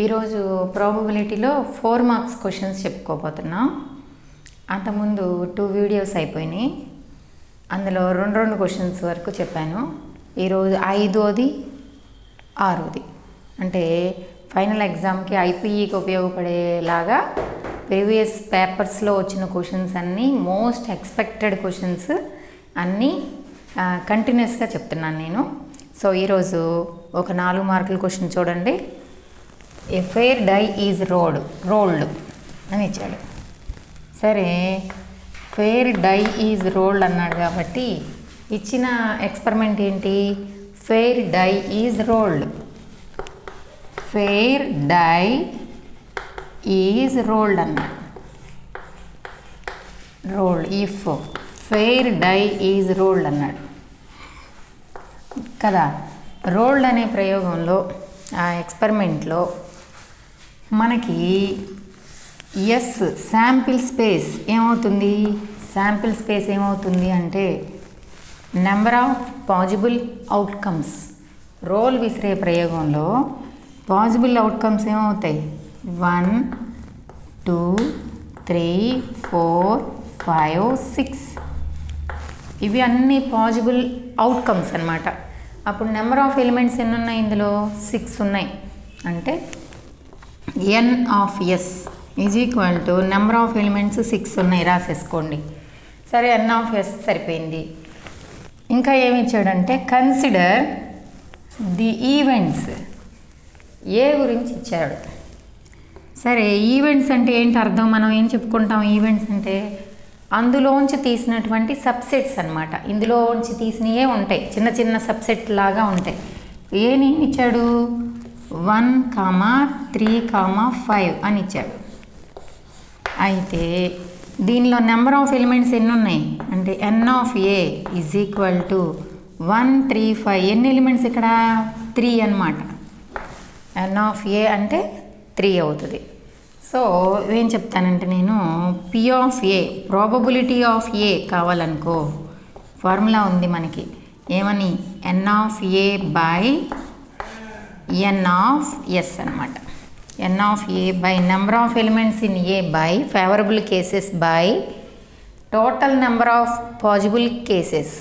ఈరోజు ప్రాబబిలిటీలో 4 marks questions చెప్పుకోబోతున్నాం. అంతకుముందు 2 videos అయిపోయినాయి. అందులో రెండు క్వశ్చన్స్ వరకు చెప్పాను. ఈరోజు 5వది 6వది అంటే ఫైనల్ ఎగ్జామ్కి ఐపీఈకి ఉపయోగపడేలాగా ప్రీవియస్ పేపర్స్లో వచ్చిన క్వశ్చన్స్ అన్నీ మోస్ట్ ఎక్స్పెక్టెడ్ క్వశ్చన్స్ అన్నీ కంటిన్యూస్గా చెప్తున్నాను నేను. సో ఈరోజు ఒక 4 మార్కుల క్వశ్చన్ చూడండి. A fair die is rolled అని ఇచ్చాడు. సరే, ఫెయిర్ డై ఈజ్ రోల్డ్ అన్నాడు కాబట్టి ఇచ్చిన ఎక్స్పెరిమెంట్ ఏంటి? Fair die is rolled. Fair die is rolled అన్నాడు. Rolled if fair die is rolled అన్నాడు కదా. రోల్డ్ అనే ప్రయోగంలో ఆ ఎక్స్పెరిమెంట్లో మనకి శాంపిల్ స్పేస్ ఏమవుతుంది? శాంపిల్ స్పేస్ ఏమవుతుంది అంటే number of possible outcomes. Roll విసిరే ప్రయోగంలో పాజిబుల్ అవుట్కమ్స్ ఏమవుతాయి? 1 2 3 4 5 6 ఇవి అన్నీ పాజిబుల్ అవుట్కమ్స్ అన్నమాట. అప్పుడు నెంబర్ ఆఫ్ ఎలిమెంట్స్ ఎన్ని ఉన్నాయి? ఇందులో 6 ఉన్నాయి. అంటే n of s is equal to number of elements 6 ఉన్నాయి, రాసేసుకోండి. సరే, ఎన్ ఆఫ్ ఎస్ సరిపోయింది. ఇంకా ఏమి ఇచ్చాడంటే కన్సిడర్ ది ఈవెంట్స్. ఏ గురించి ఇచ్చాడు. సరే, ఈవెంట్స్ అంటే ఏంటి అర్థం? మనం ఏం చెప్పుకుంటాం? ఈవెంట్స్ అంటే అందులోంచి తీసినటువంటి సబ్సెట్స్ అన్నమాట. ఇందులోంచి తీసినవే ఉంటాయి, చిన్న చిన్న సబ్సెట్ లాగా ఉంటాయి. ఏని ఇచ్చాడు? 1, 3, 5 అని ఇచ్చాడు. అయితే దీనిలో నెంబర్ ఆఫ్ ఎలిమెంట్స్ ఎన్ని ఉన్నాయి అంటే n of A is equal to 1 3 5. ఎన్ని ఎలిమెంట్స్ ఇక్కడ? 3 అన్నమాట. ఎన్ ఆఫ్ ఏ అంటే 3 అవుతుంది. సో ఏం చెప్తానంటే నేను P of A, probability of A కావాలనుకో, ఫార్ములా ఉంది మనకి. ఏమని? N of A by N of S అనమాట. N of A by number of elements in A by favourable cases by total number of possible cases.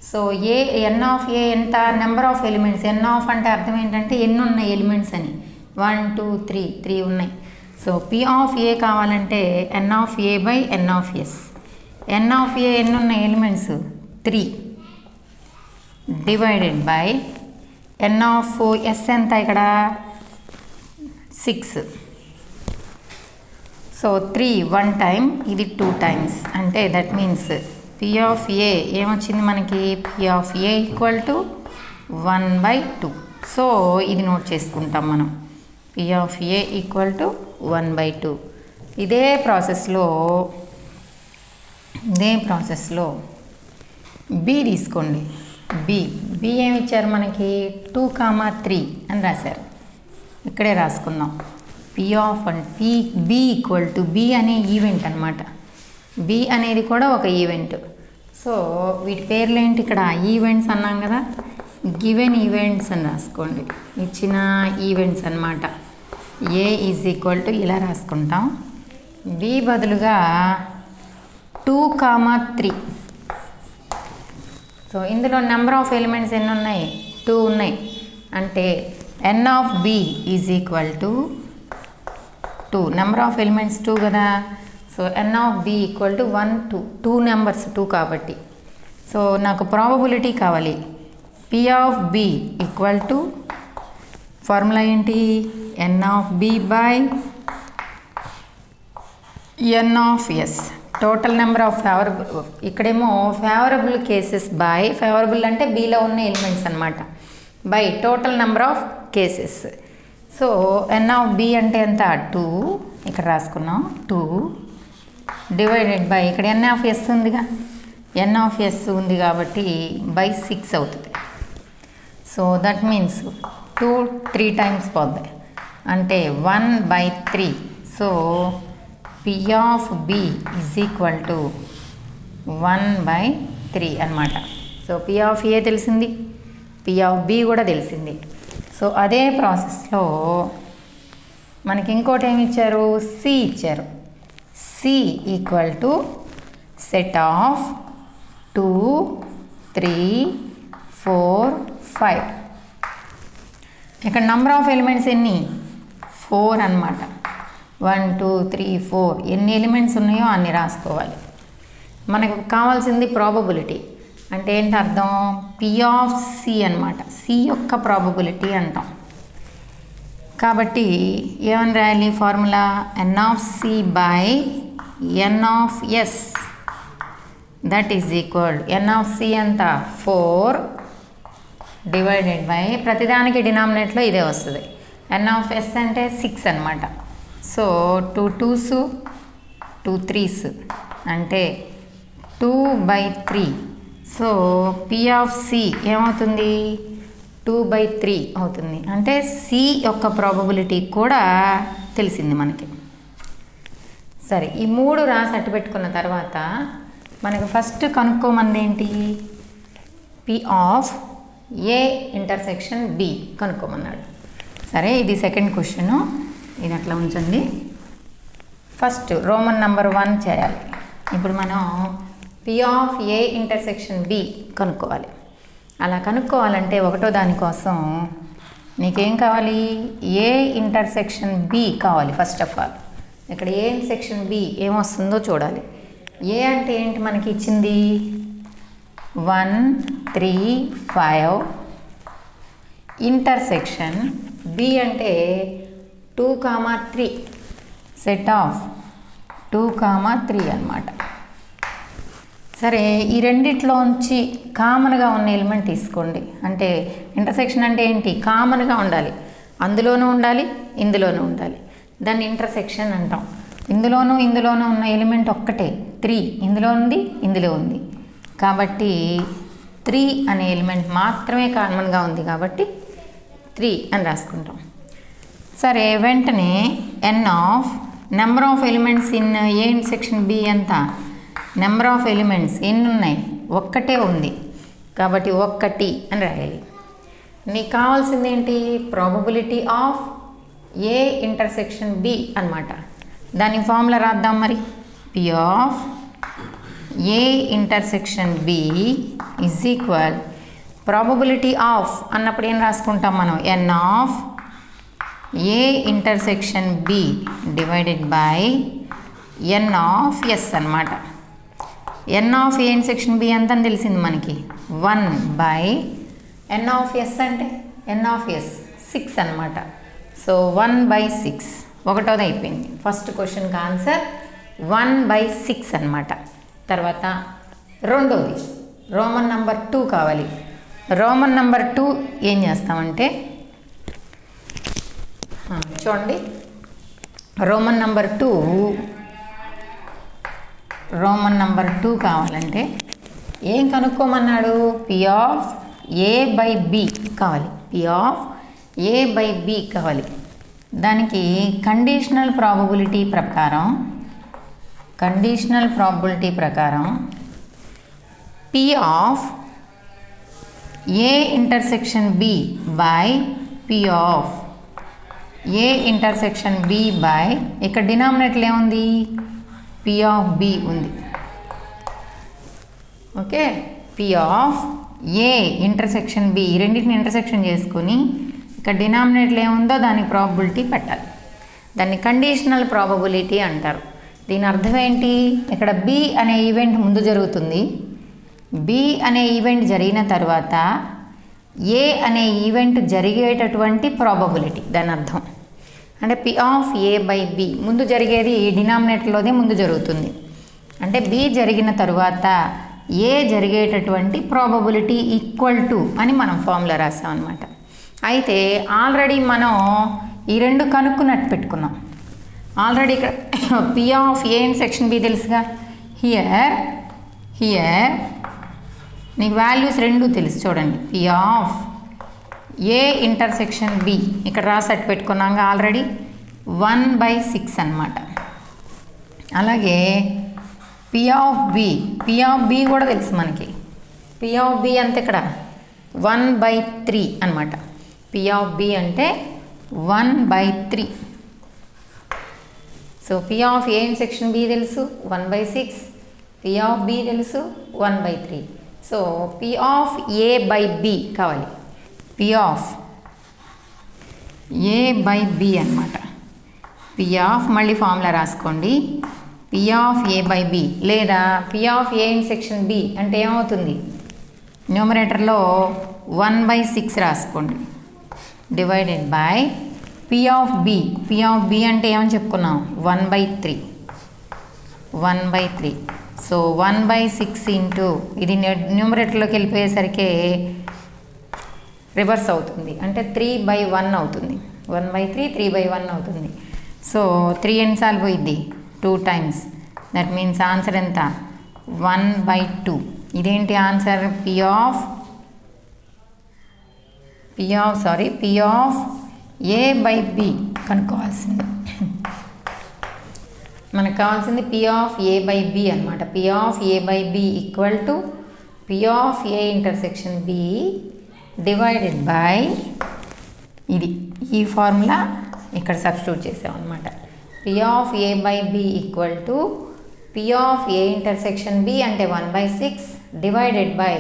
So A n of A ఎంత? Number of elements. N of అంటే అర్థం ఏంటంటే ఎన్ని ఉన్నాయి elements అని. 1 2 3 ఉన్నాయి. So P of A కావాలంటే n of A by N of S. N of A ఎన్ని ఉన్నాయి elements? 3 divided by N of S ఎంత ఇక్కడ? 6. సో 3 1 టైమ్, ఇది 2 టైమ్స్. అంటే దట్ మీన్స్ పి ఆఫ్ ఏ ఏమొచ్చింది మనకి? P of A equal to 1/2. So ఇది నోట్ చేసుకుంటాం మనం. P of A equal to 1/2. ఇదే ప్రాసెస్లో బి తీసుకోండి. బి ఏమి ఇచ్చారు మనకి? 2, 3 అని రాశారు. ఇక్కడే రాసుకుందాం. P of B equal to B అనే ఈవెంట్ అనమాట. బి అనేది కూడా ఒక ఈవెంట్. సో వీటి పేర్లు ఏంటి? ఇక్కడ ఈవెంట్స్ అన్నాం కదా, గివెన్ ఈవెంట్స్ అని రాసుకోండి. ఇచ్చిన ఈవెంట్స్ అనమాట. ఏ ఈజ్ ఈక్వల్ టు ఇలా రాసుకుంటాం. బి బదులుగా 2, 3. సో ఇందులో నెంబర్ ఆఫ్ ఎలిమెంట్స్ ఎన్ని ఉన్నాయి? 2 ఉన్నాయి. అంటే n of B is equal to 2. Number of elements 2 కదా. So N of B equal to 1 2 numbers 2 కాబట్టి. సో నాకు ప్రాబబిలిటీ కావాలి. P of B equal to formula ఏంటి? N of B by N of S. Total number of ఇక్కడేమో favourable cases by, favourable అంటే బీలో ఉన్న elements అనమాట, by total number of cases. So N of B అంటే ఎంత? 2. ఇక్కడ రాసుకున్నాం 2 డివైడెడ్ బై ఇక్కడ ఎన్ ఆఫ్ ఎస్ ఉందిగా, ఎన్ ఆఫ్ ఎస్ ఉంది కాబట్టి బై 6 అవుతుంది. సో దట్ మీన్స్ 2 3 టైమ్స్ పోద్ది అంటే 1/3. So P of B is equal to 1/3 అనమాట. సో పి ఆఫ్ ఏ తెలిసింది, పి ఆఫ్ బి కూడా తెలిసింది. సో అదే ప్రాసెస్లో మనకి ఇంకోటి ఏమి ఇచ్చారు, సి ఇచ్చారు. C equal to set of 2, 3, 4, 5. ఇక్కడ నంబర్ ఆఫ్ ఎలిమెంట్స్ ఎన్ని, 4 అన్నమాట. 1, 2, 3, 4 ఎన్ని ఎలిమెంట్స్ ఉన్నాయో అన్ని రాసుకోవాలి. మనకు కావాల్సింది ప్రాబబిలిటీ. అంటే ఏంటి అర్థం, పి ఆఫ్ సి అనమాట. సి యొక్క ప్రాబబిలిటీ అంటాం. కాబట్టి ఏమని రాయాలి formula, N of C by N of S that is equal N of C ఎంత 4 డివైడెడ్ బై ప్రతిదానికి డినామినేట్లో ఇదే వస్తుంది. ఎన్ ఆఫ్ ఎస్ అంటే 6 అనమాట. సో 2 2s 2 3s అంటే 2/3. సో పి ఆఫ్ సి ఏమవుతుంది, 2/3 అవుతుంది. అంటే సి యొక్క ప్రాబబిలిటీ కూడా తెలిసింది మనకి. సరే, ఈ 3 రాసి అట్టు పెట్టుకున్న తర్వాత మనకు ఫస్ట్ కనుక్కోమంది ఏంటి, P of A intersection B కనుక్కోమన్నాడు. సరే, ఇది సెకండ్ క్వశ్చను, ఇది అట్లా ఉంచండి. ఫస్ట్ రోమన్ నెంబర్ 1 చేయాలి. ఇప్పుడు మనం P of A intersection B కనుక్కోవాలి. అలా కనుక్కోవాలంటే ఒకటో దానికోసం నీకేం కావాలి, ఏ ఇంటర్సెక్షన్ బి కావాలి. ఫస్ట్ ఆఫ్ ఆల్ ఇక్కడ ఏ ఇంటర్సెక్షన్ బి ఏమొస్తుందో చూడాలి. ఏ అంటే ఏంటి మనకి ఇచ్చింది, 1, 3, 5 ఇంటర్సెక్షన్ బి అంటే 2, 3 సెట్ ఆఫ్ 2, 3 అన్నమాట. సరే, ఈ రెండిట్లోంచి కామన్గా ఉన్న ఎలిమెంట్ తీసుకోండి. అంటే ఇంటర్సెక్షన్ అంటే ఏంటి, కామన్గా ఉండాలి. అందులోనూ ఉండాలి, ఇందులోనూ ఉండాలి. దాన్ని ఇంటర్సెక్షన్ అంటాం. ఇందులోనూ ఉన్న ఎలిమెంట్ ఒక్కటే 3. ఇందులో ఉంది, ఇందులో ఉంది. కాబట్టి 3 అనే ఎలిమెంట్ మాత్రమే కామన్గా ఉంది కాబట్టి 3 అని రాసుకుంటాం. సరే, వెంటనే n of number of elements in A intersection B ఎంత, నెంబర్ ఆఫ్ ఎలిమెంట్స్ ఎన్ని ఉన్నాయి, ఒక్కటే ఉంది కాబట్టి 1 అని రాయాలి. నీకు కావాల్సింది ఏంటి, probability of A intersection B అన్నమాట. దాని ఫార్ములా రాద్దాం మరి. P of A intersection B is equal probability of అన్నప్పుడు ఏం రాసుకుంటాం మనం, n of A intersection B divided by N of S అన్నమాట. N of A intersection B ఎంత అని తెలిసింది మనకి, 1/, ఎన్ ఆఫ్ ఎస్ అంటే ఎన్ ఆఫ్ ఎస్ 6 అనమాట. సో 1/6 ఒకటోది అయిపోయింది. ఫస్ట్ క్వశ్చన్కి ఆన్సర్ 1/6 అనమాట. తర్వాత రెండోది రోమన్ నెంబర్ 2 కావాలి. రోమన్ నెంబర్ 2 ఏం చేస్తామంటే చూడండి, రోమన్ నెంబర్ 2 కావాలంటే ఏం కనుక్కోమన్నాడు, P of A by B కావాలి. P of A by B కావాలి. దానికి కండిషనల్ ప్రాబబిలిటీ ప్రకారం P of A intersection B by P of A intersection B by, ఇక్కడ డినామినేటర్ ఏముంది, పి ఆఫ్ బి ఉంది. Okay, P of A intersection B, రెండింటిని intersection చేసుకుని ఇక్కడ డినామినేటర్ ఏముందో దానికి ప్రాబబిలిటీ పెట్టాలి. దాన్ని కండిషనల్ ప్రాబబిలిటీ అంటారు. దీని అర్థం ఏంటి, ఇక్కడ బి అనే ఈవెంట్ ముందు జరుగుతుంది. బి అనే ఈవెంట్ జరిగిన తర్వాత ఏ అనే ఈవెంట్ జరిగేటటువంటి ప్రాబబిలిటీ దాని అర్థం. అంటే P of A by B ముందు జరిగేది డినామినేటర్లోనే ముందు జరుగుతుంది. అంటే బి జరిగిన తరువాత ఏ జరిగేటటువంటి ప్రాబబిలిటీ ఈక్వల్ టు అని మనం ఫార్ములా రాసాం అనమాట. అయితే ఆల్రెడీ మనం ఈ రెండు కనుక్కున్నట్టు పెట్టుకున్నాం. ఆల్రెడీ ఇక్కడ P of A and section B తెలుసుగా. హియర్ నీకు వాల్యూస్ రెండు తెలుసు చూడండి. P of A intersection B ఇక్కడ రాసట్టు పెట్టుకున్నాక ఆల్రెడీ 1/6 అన్నమాట. అలాగే పి ఆఫ్ బి కూడా తెలుసు మనకి. పి ఆఫ్ బి అంతే ఇక్కడ 1/3 అనమాట. పి ఆఫ్ బి అంటే 1/3. So P of A intersection B తెలుసు 1/6, పి ఆఫ్ బి తెలుసు 1/3. So P of A by B కావాలి. P of A by B అనమాట. పి ఆఫ్ మళ్ళీ ఫార్ములా రాసుకోండి. P of A by B లేదా P of A intersection B అంటే ఏమవుతుంది? న్యూమరేటర్లో 1/6 రాసుకోండి divided by P of B. P of B అంటే ఏమని చెప్పుకున్నాం? 1/3. సో 1/6 ఇంటూ ఇది న్యూమరేటర్లోకి వెళ్ళిపోయేసరికి రివర్స్ అవుతుంది, అంటే 3/1 అవుతుంది. 1/3 3/1 అవుతుంది. సో 3 ఎన్నిసార్లు పోయిద్ది? 2 times. దట్ మీన్స్ ఆన్సర్ ఎంత? 1/2. ఇదేంటి answer? P of A by B కనుక్కోవాల్సింది. మనకు కావాల్సింది P of A by B అనమాట. P of A by B equal to P of A intersection B divided by ఇది, ఈ ఫార్ములా ఇక్కడ సబ్స్టిట్యూట్ చేసాం అనమాట. P of A by B equal to P of A intersection B అంటే 1/6 divided by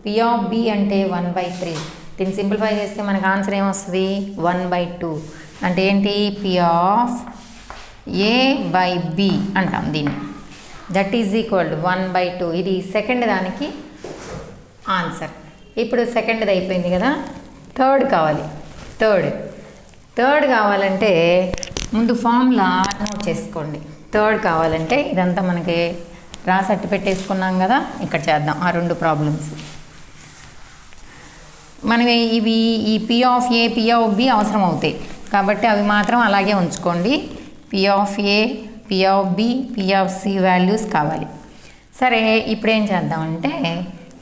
P of B అంటే 1/3. దీన్ని simplify చేస్తే మనకు ఆన్సర్ ఏమొస్తుంది? 1/2. అంటే ఏంటి? P of A by B అంటాం దీన్ని. That is equal to 1/2. ఇది సెకండ్ దానికి ఆన్సర్. ఇప్పుడు సెకండ్ది అయిపోయింది కదా, థర్డ్ కావాలి. థర్డ్ కావాలంటే ముందు ఫార్ములా నోట్ చేసుకోండి. థర్డ్ కావాలంటే ఇదంతా మనకి రాసట్టు పెట్టేసుకున్నాం కదా, ఇక్కడ చేద్దాం ఆ 2 ప్రాబ్లమ్స్. మనం ఇవి ఈ P of A P of B అవసరం అవుతాయి కాబట్టి అవి మాత్రం అలాగే ఉంచుకోండి. P of A P of B P of C values కావాలి. సరే, ఇప్పుడు ఏం చేద్దామంటే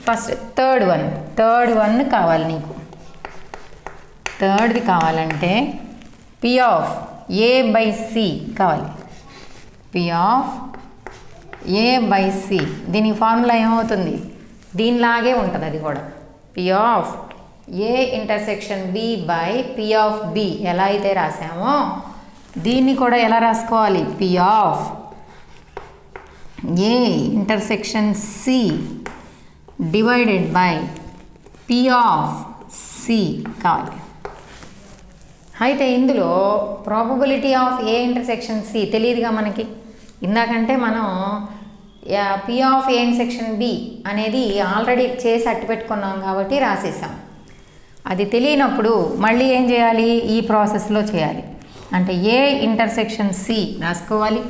ఫస్ట్ థర్డ్ వన్ కావాలి నీకు. థర్డ్ది కావాలంటే P of A by C కావాలి. P of A by C, దీని ఫార్ములా ఏమవుతుంది? దీనిలాగే ఉంటుంది అది కూడా. P of A intersection B by P of B ఎలా అయితే రాసామో దీన్ని కూడా ఎలా రాసుకోవాలి? P of A intersection C divided by P of C కావాలి. అయితే ఇందులో probability of A intersection C తెలియదుగా మనకి. ఇందాకంటే మనం P of A intersection B అనేది ఆల్రెడీ చేసి అట్టు పెట్టుకున్నాం కాబట్టి రాసేసాం. అది తెలియనప్పుడు మళ్ళీ ఏం చేయాలి? ఈ ప్రాసెస్లో చేయాలి. అంటే ఏ ఇంటర్సెక్షన్ సి రాసుకోవాలి.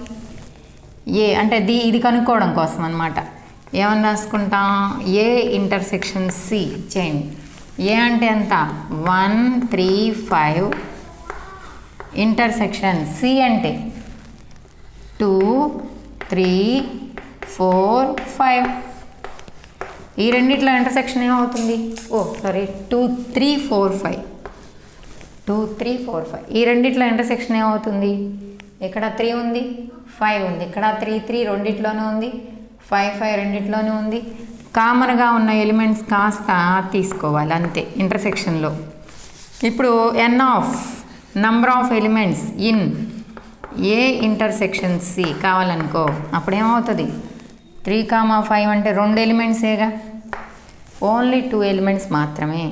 ఏ అంటే ఇది కనుక్కోవడం కోసం అనమాట. ఏమని రాసుకుంటాం? ఏ ఇంటర్సెక్షన్ సి చేయండి. ఏ అంటే ఎంత? 1 3 5 ఇంటర్సెక్షన్ సి అంటే 2 3 4 5. ఈ రెండిట్లో ఇంటర్సెక్షన్ ఏమవుతుంది? 2 3 4 5. 2 3 4 5 ఈ రెండిట్లో ఇంటర్సెక్షన్ ఏమవుతుంది? ఇక్కడ 3 ఉంది, 5 ఉంది, ఇక్కడ 3 3 రెండిట్లోనే ఉంది, 5 5 రెండిట్లోనే ఉంది. కామన్గా ఉన్న ఎలిమెంట్స్ కాస్త తీసుకోవాలి అంతే ఇంటర్సెక్షన్లో. ఇప్పుడు number of elements in A intersection C కావాలనుకో, అప్పుడు ఏమవుతుంది? 3 5 అంటే 2 ఎలిమెంట్సేగా, ఓన్లీ 2 ఎలిమెంట్స్ మాత్రమే.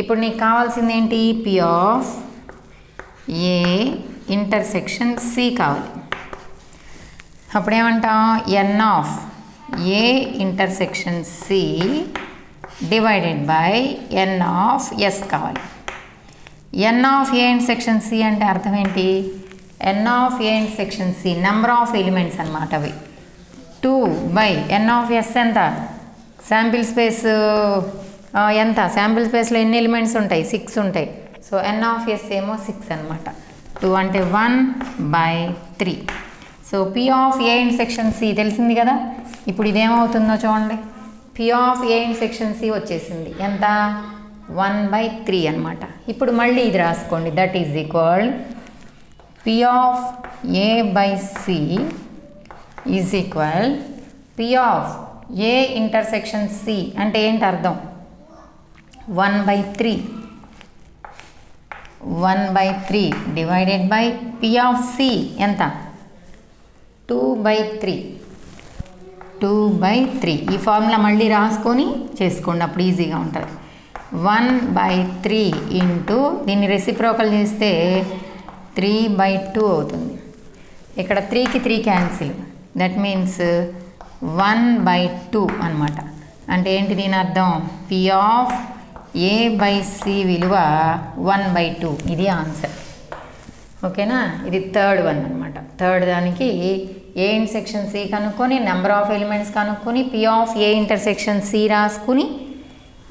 ఇప్పుడు నీకు కావాల్సింది ఏంటి? P of A intersection C కావాలి. అప్పుడేమంటాం? N of A intersection C divided by N of S కావాలి. N of A intersection C అంటే అర్థం ఏంటి? N of A intersection C number of elements అన్నమాట అవి. 2 బై ఎన్ ఆఫ్ ఎస్ ఎంత? Sample space ఎంత? శాంపిల్ స్పేస్లో ఎన్ని ఎలిమెంట్స్ ఉంటాయి? 6 ఉంటాయి. సో ఎన్ ఆఫ్ ఎస్ ఏమో 6 అనమాట. 2 అంటే 1/3. So P of A intersection C తెలిసింది కదా. ఇప్పుడు ఇదేమవుతుందో చూడండి. P of A intersection C వచ్చేసింది ఎంత? 1/3 అనమాట. ఇప్పుడు మళ్ళీ ఇది రాసుకోండి. That is equal P of A by C is equal P of A intersection C అంటే ఏంటి అర్థం? 1/3 divided by P of C ఎంత? 2/3 2/3 ఈ ఫార్ములా మళ్ళీ రాసుకొని చేసుకోండి, అప్పుడు ఈజీగా ఉంటుంది. 1/3 ఇంటూ దీన్ని రెసిప్రోకల్ చేస్తే 3/2 అవుతుంది. ఇక్కడ 3కి 3 క్యాన్సిల్, దట్ మీన్స్ 1/2 అనమాట. అంటే ఏంటి దీని అర్థం? P ఆఫ్ A/C విలువ 1/2. ఇది ఆన్సర్. ఓకేనా? ఇది థర్డ్ వన్ అనమాట. థర్డ్ దానికి ఏ ఇంటర్సెక్షన్ సి కనుక్కొని నెంబర్ ఆఫ్ ఎలిమెంట్స్ కనుక్కొని P of A intersection C రాసుకుని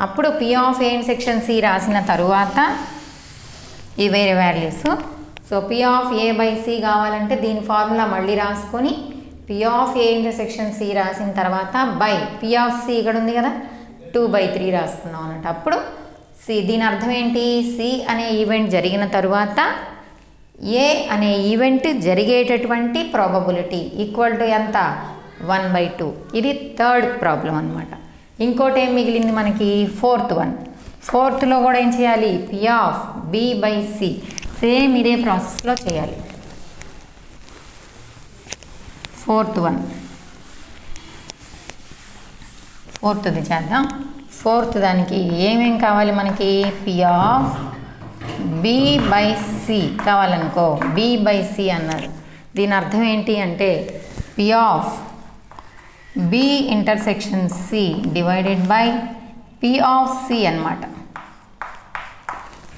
అప్పుడు P of A intersection C రాసిన తరువాత ఈ వేరే values. So P of A/C కావాలంటే దీని ఫార్ములా మళ్ళీ రాసుకొని P of A intersection C రాసిన తర్వాత బై P ఆఫ్ C ఇక్కడ ఉంది కదా 2/3 రాసుకున్నాం అన్నట్టు. అప్పుడు సి దీని అర్థం ఏంటి? సి అనే ఈవెంట్ జరిగిన తరువాత ఏ అనే ఈవెంట్ జరిగేటటువంటి ప్రాబబిలిటీ ఈక్వల్ టు ఎంత? 1/2. ఇది థర్డ్ ప్రాబ్లం అనమాట. ఇంకోటి ఏం మిగిలింది మనకి? Fourth one. ఫోర్త్లో కూడా ఏం చేయాలి? P ఆఫ్ B/C సేమ్ ఇదే ప్రాసెస్లో చేయాలి. ఫోర్త్ వన్, ఫోర్త్ది చేద్దాం. ఫోర్త్ దానికి ఏమేం కావాలి మనకి? P ఆఫ్ B/C కావాలనుకో, B/C అన్నారు. దీని అర్థం ఏంటి అంటే P of B intersection C divided by P of C అనమాట.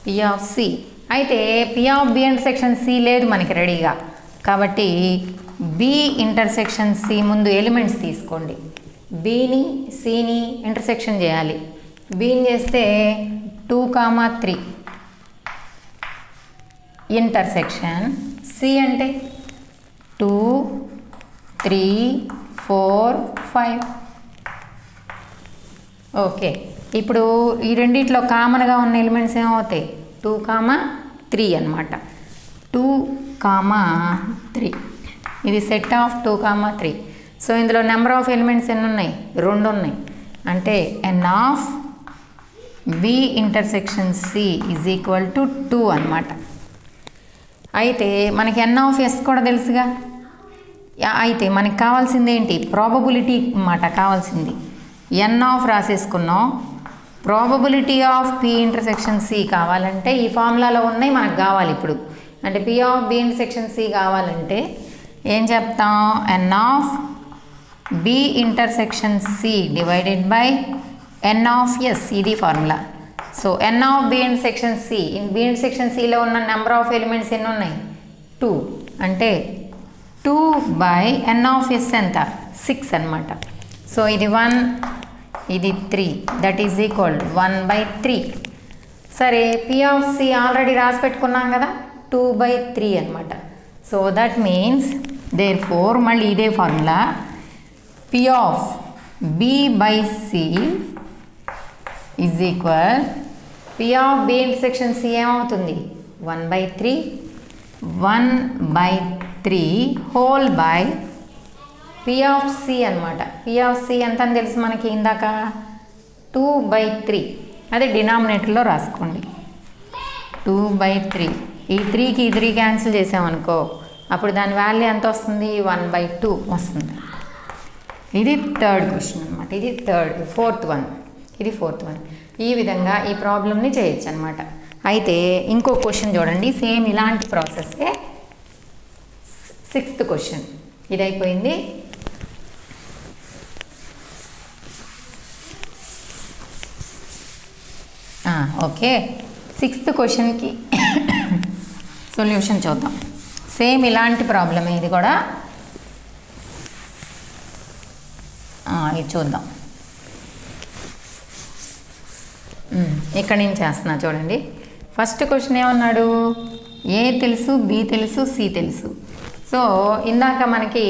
P ఆఫ్ C అయితే P of B intersection C లేదు మనకి రెడీగా, కాబట్టి B ఇంటర్సెక్షన్ C ముందు ఎలిమెంట్స్ తీసుకోండి. Bని Cని ఇంటర్సెక్షన్ చేయాలి. Bని చేస్తే 2, 3 ఇంటర్సెక్షన్ C అంటే 2, 3, 4, 5. ఓకే, ఇప్పుడు ఈ రెండిట్లో కామన్గా ఉన్న ఎలిమెంట్స్ ఏమవుతాయి? 2, 3 అనమాట. 2, 3 ఇది సెట్ ఆఫ్ 2, 3. సో ఇందులో నెంబర్ ఆఫ్ ఎలిమెంట్స్ ఎన్ని ఉన్నాయి? 2 ఉన్నాయి. అంటే n of B intersection C is equal to 2 అనమాట. అయితే మనకి n ఆఫ్ S కూడా తెలుసుగా. అయితే మనకి కావాల్సింది ఏంటి? ప్రాబబిలిటీ అన్నమాట కావాల్సింది. n ఆఫ్ రాసేసుకున్నాం. Probability of P intersection C కావాలంటే ఈ ఫార్ములాలో ఉన్నాయి మనకు కావాలి ఇప్పుడు. అంటే P of B intersection C కావాలంటే ఏం చెప్తాం? n of B intersection C divided by n of S, ఇది formula. So n of B intersection C, B intersection Cలో ఉన్న నెంబర్ ఆఫ్ ఎలిమెంట్స్ ఎన్ని ఉన్నాయి? 2. అంటే 2/n ఆఫ్ S ఎంత? 6 అనమాట. సో ఇది 1, ఇది 3, దట్ ఈజ్ ఈక్వల్ 1/3. సరే, P ఆఫ్ C ఆల్రెడీ రాసి పెట్టుకున్నాం కదా 2/3 అనమాట. So that means therefore మళ్ళీ ఇదే formula P of B/C is equal P of B intersection C ఏమవుతుంది? 1/3 whole by P of C అనమాట. P ఆఫ్ C ఎంత అని తెలుసు మనకి ఇందాక? 2/3. అదే డినామినేటర్లో రాసుకోండి. 2/3. ఈ 3కి 3 క్యాన్సిల్ చేసామనుకో, అప్పుడు దాని వాల్యూ ఎంత వస్తుంది? 1/2 వస్తుంది. ఇది థర్డ్ క్వశ్చన్ అనమాట. ఇది ఫోర్త్ వన్. ఇది ఫోర్త్ వన్. ఈ విధంగా ఈ ప్రాబ్లమ్ని చేయొచ్చు అనమాట. అయితే ఇంకో క్వశ్చన్ చూడండి, సేమ్ ఇలాంటి ప్రాసెస్సే. 6th క్వశ్చన్ ఇది అయిపోయింది. ఓకే, 6th క్వశ్చన్కి సొల్యూషన్ చూద్దాం. సేమ్ ఇలాంటి ప్రాబ్లమే ఇది కూడా. ఇది చూద్దాం. ఇక్కడ నేను చేస్తున్నా చూడండి. ఫస్ట్ క్వశ్చన్ ఏమన్నాడు? ఏ తెలుసు, బి తెలుసు, సి తెలుసు. సో ఇందాక మనకి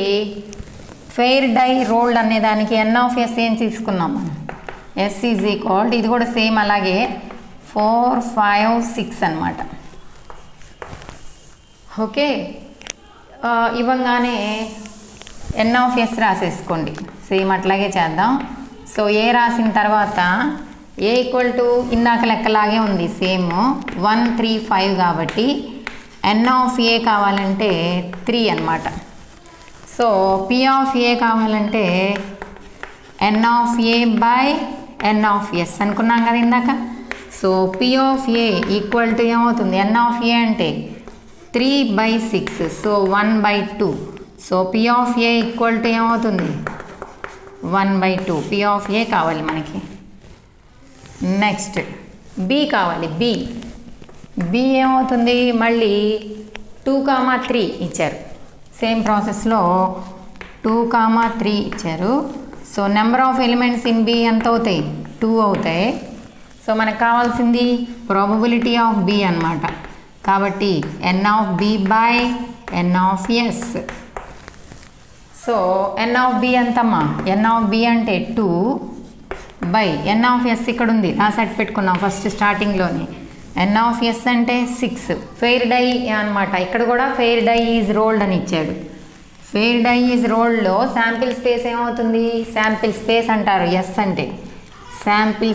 ఫెయిర్ డై రోల్డ్ అనే దానికి n ఆఫ్ S ఏం తీసుకున్నాం మనం? S ఈజ్ ఈక్వల్, ఇది కూడా సేమ్ అలాగే 4, 5, 6 అనమాట. ఓకే, ఇవ్వగానే n ఆఫ్ S రాసేసుకోండి. సేమ్ అట్లాగే చేద్దాం. సో ఏ రాసిన తర్వాత ఏ ఈక్వల్ టు ఇందాక లెక్కలాగే ఉంది, సేమ్ 1, 3, 5 కాబట్టి n ఆఫ్ A కావాలంటే 3 అనమాట. So so P of A కావాలంటే n of A by N of S అనుకున్నాం కదా ఇందాక. So P of A equal to ఏమవుతుంది, ఎన్ ఆఫ్ ఏ అంటే 3/6, so 1/2. So P of A equal to ఏమవుతుంది 1/2. P of ఏ కావాలి మనకి. నెక్స్ట్ బి కావాలి. బి ఏమవుతుంది, మళ్ళీ 2, 3 ఇచ్చారు. సేమ్ ప్రాసెస్లో 2, 3 ఇచ్చారు. So number of elements in B ఎంత అవుతాయి, 2 అవుతాయి. సో మనకు కావాల్సింది ప్రాబబిలిటీ ఆఫ్ బి అన్నమాట. కాబట్టి n of B by N of S. So N of B ఎంతమ్మా, ఎన్ ఆఫ్ బి అంటే 2 బై ఎన్ ఆఫ్ ఎస్ ఇక్కడ ఉంది, ఆ సెట్ పెట్టుకున్నాం ఫస్ట్ స్టార్టింగ్లోని. ఎన్ ఆఫ్ ఎస్ అంటే 6. ఫెయిర్ డై అనమాట. ఇక్కడ కూడా ఫెయిర్ డై ఈజ్ రోల్డ్ అని ఇచ్చాడు. ఫెయిర్ డై ఈజ్ రోల్డ్లో శాంపిల్ స్పేస్ ఏమవుతుంది, శాంపిల్ స్పేస్ అంటారు. ఎస్ అంటే శాంపిల్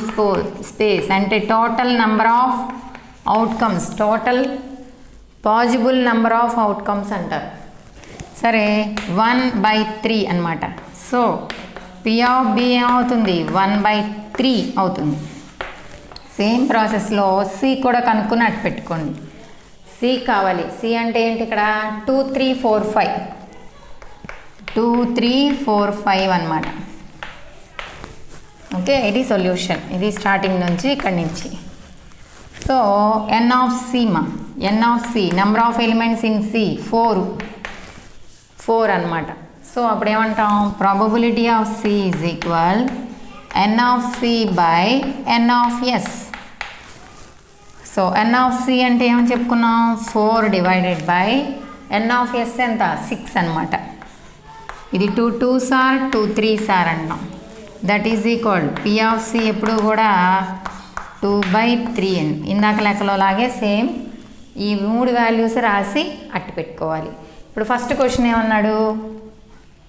స్పేస్ అంటే total number of outcomes, total possible number of outcomes అంటారు. సరే 1/3 అనమాట. సో పి ఆఫ్ బి ఏమవుతుంది 1/3 అవుతుంది. సేమ్ ప్రాసెస్లో సి కూడా కనుక్కున్నట్టు పెట్టుకోండి. సి కావాలి. సి అంటే ఏంటి, ఇక్కడ 2, 3, 4, 5 2, 3, 4, 5 అనమాట. ఓకే, ఇది సొల్యూషన్. ఇది స్టార్టింగ్ నుంచి ఇక్కడి నుంచి. So N of C N of C number of elements in C 4 అనమాట. సో అప్పుడు ఏమంటాం, probability of C is equal N of C by N of S. So N of C అంటే ఏమని చెప్పుకున్నాం, 4 divided by N of S ఎంత 6 అనమాట. ఇది 2 2s or 2 3s or అంటాం. That is equal P of C ఎప్పుడు కూడా 2/3 అని. ఇందాక లెక్కలో లాగే సేమ్ ఈ 3 వాల్యూస్ రాసి అట్టు పెట్టుకోవాలి. ఇప్పుడు ఫస్ట్ క్వశ్చన్ ఏమన్నాడు,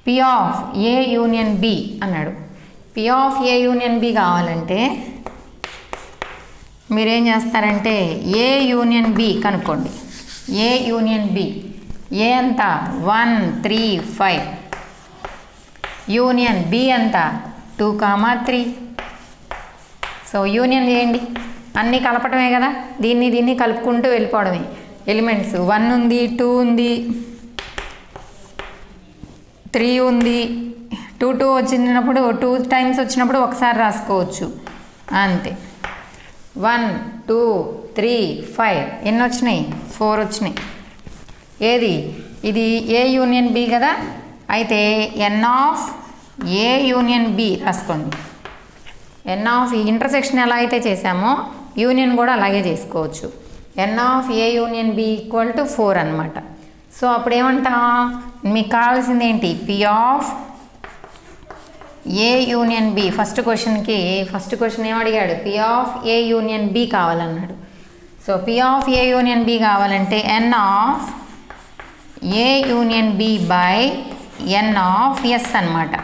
P of A union B అన్నాడు. P of A union B కావాలంటే మీరేం చేస్తారంటే ఏ యూనియన్ బి కనుక్కోండి. ఏ యూనియన్ బి, ఏ ఎంత 1 3 5, యూనియన్ బి ఎంత 2, 3. సో యూనియన్ చేయండి, అన్నీ కలపటమే కదా, దీన్ని కలుపుకుంటూ వెళ్ళిపోవడమే. ఎలిమెంట్స్ 1 ఉంది, 2 ఉంది, 3 ఉంది. 2 2 వచ్చినప్పుడు 2 టైమ్స్ వచ్చినప్పుడు ఒకసారి రాసుకోవచ్చు అంతే. 1 2 3 5 ఎన్ని వచ్చినాయి, 4 వచ్చినాయి. ఏది ఇది ఏ యూనియన్ బి కదా, అయితే ఎన్ ఆఫ్ ఏ యూనియన్ బి రాసుకోండి. ఎన్ ఆఫ్ ఇంటర్సెక్షన్ ఎలా అయితే చేసామో యూనియన్ కూడా అలాగే చేసుకోవచ్చు. N of A union B equal to 4 అనమాట. సో అప్పుడు ఏమంటాం, మీకు కావాల్సింది ఏంటి, P of A union B. First question ఏమడిగాడు, P of A union B కావాలన్నాడు. So P of A union B కావాలంటే n of A union B by N of S అనమాట.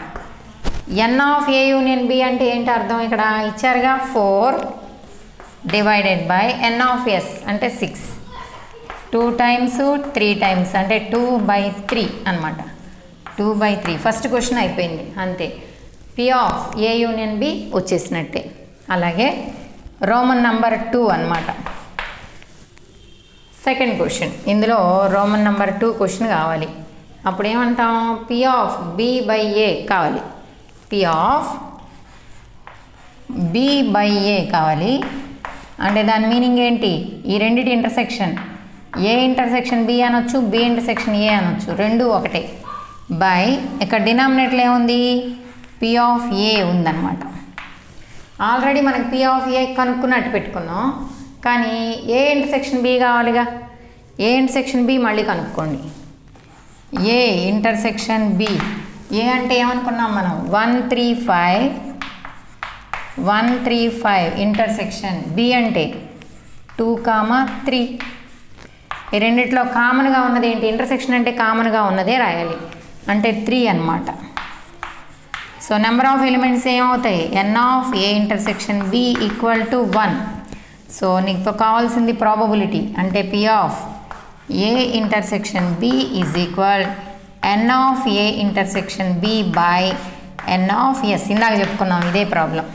N of A union B అంటే ఏంటి అర్థం, ఇక్కడ ఇచ్చారుగా 4 divided by N of S అంటే 6. 2 టైమ్స్ 3 టైమ్స్ అంటే 2/3 అనమాట. 2/3 ఫస్ట్ క్వశ్చన్ అయిపోయింది అంతే. P of A union B వచ్చేసినట్టే. అలాగే రోమన్ నంబర్ 2 అనమాట. సెకండ్ క్వశ్చన్, ఇందులో రోమన్ నంబర్ 2 క్వశ్చన్ కావాలి. అప్పుడు ఏమంటాం, P of B by A కావాలి. P of B by A కావాలి అంటే దాని మీనింగ్ ఏంటి, ఈ రెండిటి ఇంటర్సెక్షన్, ఏ ఇంటర్సెక్షన్ బి అనొచ్చు, బి ఇంటర్సెక్షన్ ఏ అనొచ్చు, రెండు ఒకటే. బై ఇక్కడ డినామినేటర్ ఏముంది, పి ఆఫ్ ఏ ఉందన్నమాట. ఆల్రెడీ మనకి పి ఆఫ్ ఏ కనుక్కున్నట్టు పెట్టుకున్నాం, కానీ ఏ ఇంటర్సెక్షన్ బి కావాలిగా. ఏ ఇంటర్సెక్షన్ బి మళ్ళీ కనుక్కోండి. ఏ ఇంటర్సెక్షన్ బి, ఏ అంటే ఏమనుకున్నాం మనం 135 ఇంటర్సెక్షన్ బి అంటే 2, 3. ఈ రెండిట్లో కామన్గా ఉన్నది ఏంటి, ఇంటర్సెక్షన్ అంటే కామన్గా ఉన్నదే రాయాలి, అంటే 3 అన్నమాట. సో నెంబర్ ఆఫ్ ఎలిమెంట్స్ ఏమవుతాయి, n of A intersection B equal to 1. So నీకు కావాల్సింది ప్రాబబిలిటీ, అంటే P of A intersection B is equal n of a intersection b by n of s. ఇందాక చెప్పుకున్నాం ఇదే problem.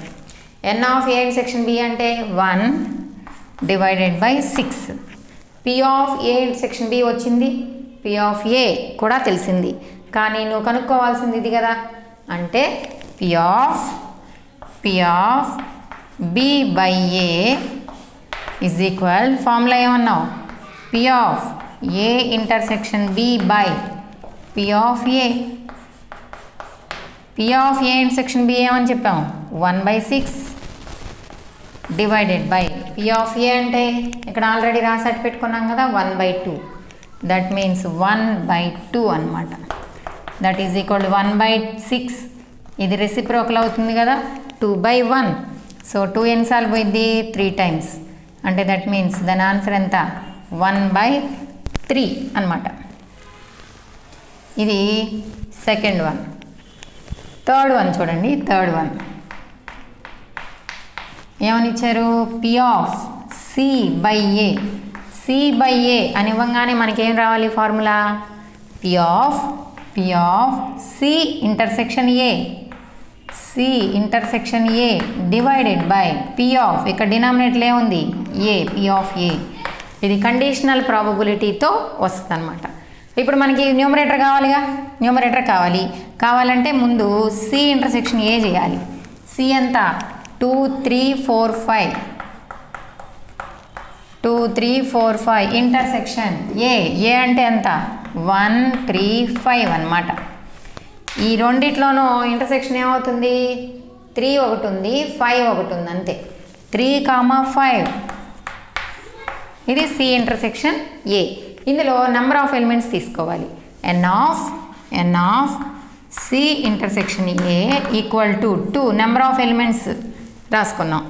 n of a intersection b అంటే 1 divided by 6. p of a intersection b వచ్చింది, p of a కూడా తెలిసింది, కానీ నువ్వు కనుక్కోవాల్సింది ఇది కదా. అంటే p of b by a is equal, formula ఏమన్నావు, p of a intersection b by p of a. p of a intersection b ఏమని చెప్పాము, 1/6 divided by p of a అంటే ఇక్కడ ఆల్రెడీ రాసాటి పెట్టుకున్నాం కదా 1/2. దట్ మీన్స్ 1/2 అనమాట. That is equal to 1/6. ఇది reciprocal అవుతుంది కదా 2/1. సో 2 ఎన్నిసార్లు పోయింది, 3 టైమ్స్. అంటే దట్ మీన్స్ దాని ఆన్సర్ ఎంత, 1/3 అనమాట. ఇది సెకండ్ వన్. థర్డ్ వన్ చూడండి. థర్డ్ వన్ ఏమని ఇచ్చారు, p of c by a. c by a అని ఇవ్వగానే మనకేం రావాలి formula, p of c intersection a. c intersection a divided by p of, ఇక్కడ డినామినేటర్ ఏముంది, a. p of a. ఇది కండిషనల్ ప్రాబబిలిటీతో వస్తుంది అనమాట. ఇప్పుడు మనకి న్యూమరేటర్ కావాలిగా, న్యూమరేటర్ కావాలంటే ముందు c ఇంటర్సెక్షన్ a చేయాలి. c ఎంత, 2 3 4 5. 2 3 4 5 ఇంటర్సెక్షన్ a అంటే ఎంత, 1 3 5 అనమాట. ఈ రెండిట్లోనూ ఇంటర్సెక్షన్ ఏమవుతుంది, 3 ఒకటి ఉంది, 5 ఒకటి ఉంది, అంతే. 3, 5 ఇది సి ఇంటర్సెక్షన్ ఏ. ఇందులో నెంబర్ ఆఫ్ ఎలిమెంట్స్ తీసుకోవాలి. n of C intersection A equal to 2 number of elements రాసుకున్నాం.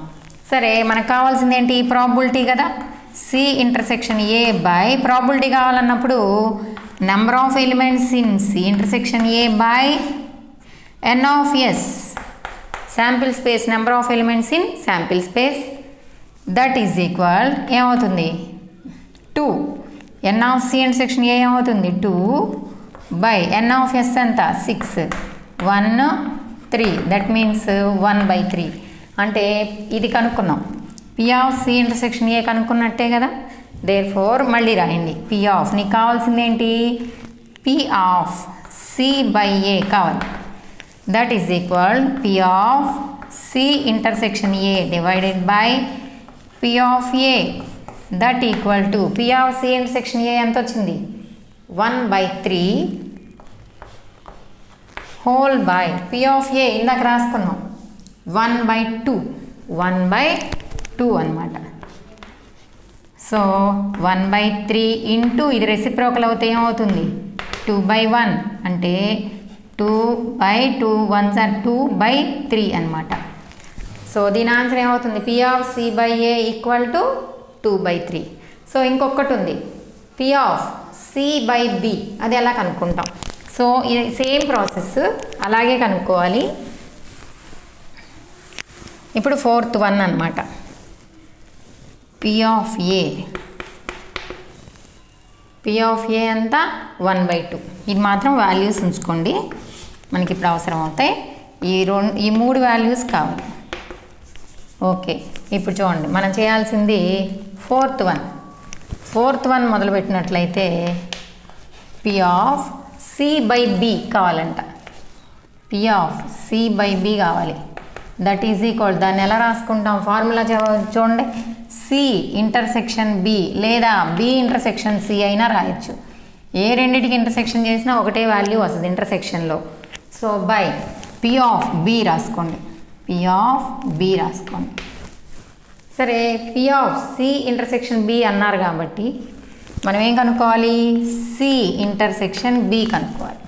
సరే, మనకు కావాల్సింది ఏంటి, ప్రాబబిలిటీ కదా. C intersection A by probability కావాలన్నప్పుడు number of elements in C intersection A by n of S, sample space, number of elements in sample space. That is equal ఏమవుతుంది, 2. n of C intersection A ఏమవుతుంది, 2 by n of S ఎంత, 6. 1 3 that means 1/3. అంటే ఇది కనుక్కున్నాం, p of C intersection A కనుక్కున్నట్టే కదా. Therefore మళ్ళీ రాయండి, p ఆఫ్, నీకు కావాల్సింది ఏంటి, p of C by A కావాలి. That is equal p of C intersection A divided by p of A. That equal to p of C intersection A ఎంత వచ్చింది, 1/3 whole by p of A ఇందాక రాసుకున్నాం 1/2 అనమాట. So 1/3 into ఇది reciprocal అవుతే ఏమవుతుంది, 2/1 అంటే 2/2 1s are 2/3 అనమాట. సో దీని ఆన్సర్ ఏమవుతుంది, p of C by A equal to 2/3. So ఇంకొకటి ఉంది, p of C by B, అది ఎలా కనుక్కుంటాం. సో ఇది సేమ్ ప్రాసెస్, అలాగే కనుక్కోవాలి. ఇప్పుడు ఫోర్త్ వన్ అనమాట, p ఆఫ్ ఏ అంతా 1/2. ఇది మాత్రం వాల్యూస్ ఉంచుకోండి, మనకి ఇప్పుడు అవసరం అవుతాయి. ఈ 3 వాల్యూస్ కావాలి. ఓకే, ఇప్పుడు చూడండి మనం చేయాల్సింది ఫోర్త్ వన్ మొదలుపెట్టినట్లయితే p of C by B కావాలంట. p of C by B కావాలి. దట్ ఈజ్ ఈక్వల్, దాన్ని ఎలా రాసుకుంటాం, ఫార్ములా చూడండి, సి ఇంటర్సెక్షన్ బి లేదా బి ఇంటర్సెక్షన్ సి అయినా రాయొచ్చు. ఏ రెండింటికి ఇంటర్సెక్షన్ చేసినా ఒకటే వాల్యూ వస్తుంది ఇంటర్సెక్షన్లో. So by p of B రాసుకోండి, p ఆఫ్ బి రాసుకోండి. సరే, p of C intersection B అన్నారు కాబట్టి మనం ఏం కనుక్కోవాలి, సి ఇంటర్సెక్షన్ బి కనుక్కోవాలి.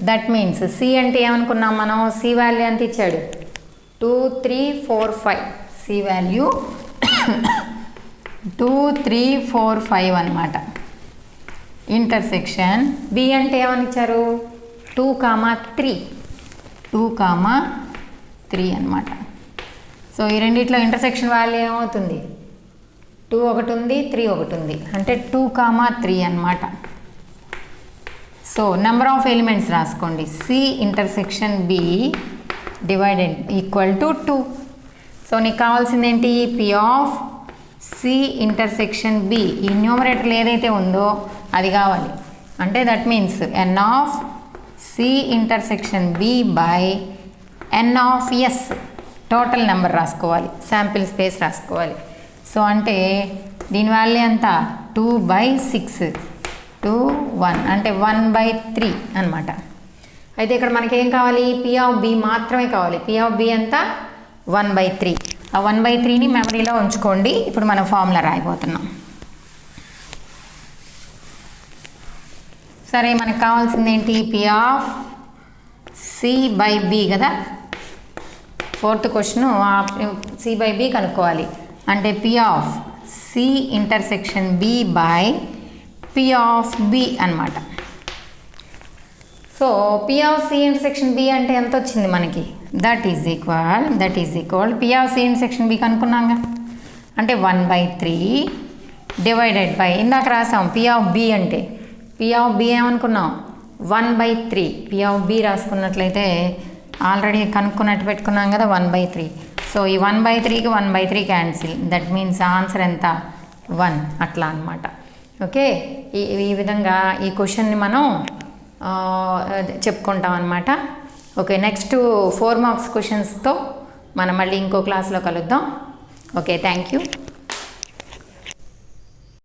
దట్ మీన్స్ సి అంటే ఏమనుకున్నాం మనం, సి వాల్యూ ఎంత ఇచ్చాడు, 2 3 4 5. సి వాల్యూ 2 3 4 5 అనమాట. ఇంటర్సెక్షన్ బి అంటే ఏమని ఇచ్చారు, 2, 3 అనమాట. సో ఈ రెండిట్లో ఇంటర్సెక్షన్ వాల్యూ ఏమవుతుంది, 2 ఒకటి ఉంది, 3 ఒకటి ఉంది, అంటే 2, 3 అనమాట. సో నెంబర్ ఆఫ్ ఎలిమెంట్స్ రాసుకోండి. C intersection B divided equal to 2. So నీకు కావాల్సింది ఏంటి? P of C intersection B. ఈ న్యూమరేటర్లో ఏదైతే ఉందో అది కావాలి. అంటే that means N of C intersection B by N of S. Total number రాసుకోవాలి, శాంపిల్ స్పేస్ రాసుకోవాలి. సో అంటే దీని వాల్యూ ఎంత? 2/6, 2 1 అంటే 1/3 అనమాట. అయితే ఇక్కడ మనకేం కావాలి? పి ఆఫ్ బి మాత్రమే కావాలి. పి ఆఫ్ బి ఎంత? 1/3. ఆ 1/3ని మెమరీలో ఉంచుకోండి. ఇప్పుడు మనం ఫార్ములా రాయిపోతున్నాం. సరే, మనకు కావాల్సింది ఏంటి? P of C by B కదా. 4th question C by B కనుక్కోవాలి. అంటే P of C intersection B by P of B అనమాట. So P of C intersection B అంటే ఎంత వచ్చింది మనకి? That is equal P of C intersection B కనుక్కున్నాంగా. అంటే 1/3 డివైడెడ్ బై ఇందాక రాసాం పి ఆఫ్ బి అంటే. పి ఆఫ్ బి ఏమనుకున్నాం? 1/3. పి ఆఫ్ బి రాసుకున్నట్లయితే ఆల్రెడీ కనుక్కున్నట్టు పెట్టుకున్నాం కదా 1/3. సో ఈ 1/3కి 1/3 క్యాన్సిల్. దట్ మీన్స్ ఆన్సర్ ఎంత? 1 అట్లా అనమాట. ఓకే, ఈ విధంగా ఈ క్వశ్చన్ని మనం చెప్పుకుంటాం అనమాట. ఓకే, నెక్స్ట్ 4 మార్క్స్ క్వశ్చన్స్తో మనం మళ్ళీ ఇంకో క్లాస్లో కలుద్దాం. Okay, thank you.